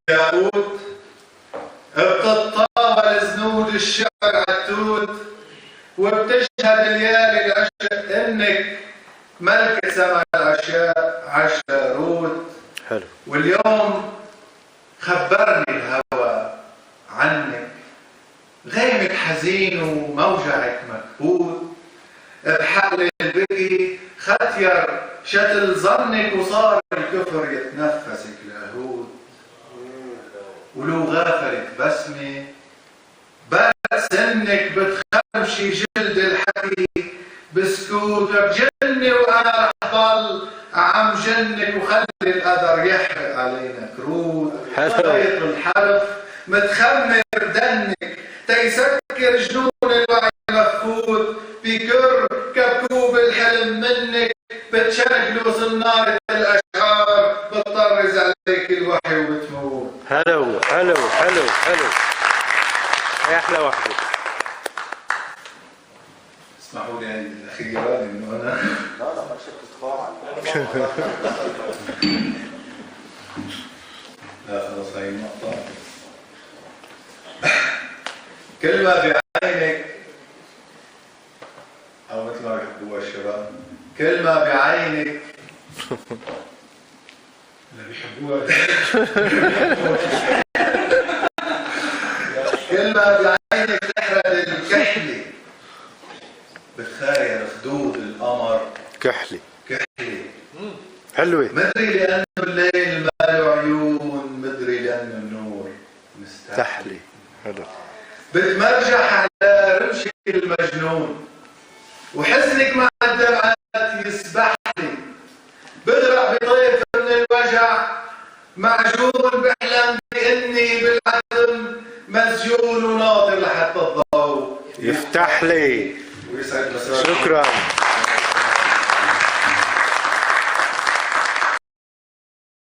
بالياقوت، بتتطاول زنود الشعر عالتوت، وبتشهد ليالي العشق انك ملكة سما العشاء عشاروت. حلو. واليوم خبرني الهوى عنك، غيمك حزين وموجعك مكبوت، بحقل البكي ختير شتل ظنك وصار الكفر يتنفسك لاهوت. ولو غافلك بسمة بات سنك بتخمشي جلد الحكي بسكوت، بجني وانا رح ضل عم جنك وخلي القدر يحرق علينا كروت. خيط الحرف متخمر بدنك تيسكر جنون الوعي مفقود، بكر كبكوب الحلم منك بتشنقلو صنارة الاشعار، بتطرز عليك الوحي وبتموت. حلو حلو حلو حلو، يا احلى وحده. اسمحوا لي هذه الاخيره لانه انا لا ما تتفاعل. لا خلص هاي النقطه. كل ما بعينك، او مثل ما بيحبوها الشباب، كل ما بعينك اللي بيحبوها كل ما بعينك تحرد الكحلة، بتخايل خدود القمر كحلي كحلة حلوة. مدري لأنه الليل ما له عيون، مدري لأنه النور مستحلي. حلو. بتمرجح على رمشك المجنون، وحزنك مع الدمعات يسبح لي، بغرق بطيف من الوجع معجون، بحلم بإني بالعدم مسجون وناطر لحتى الضوء يفتح لي. ويسعد مساك. شكرا.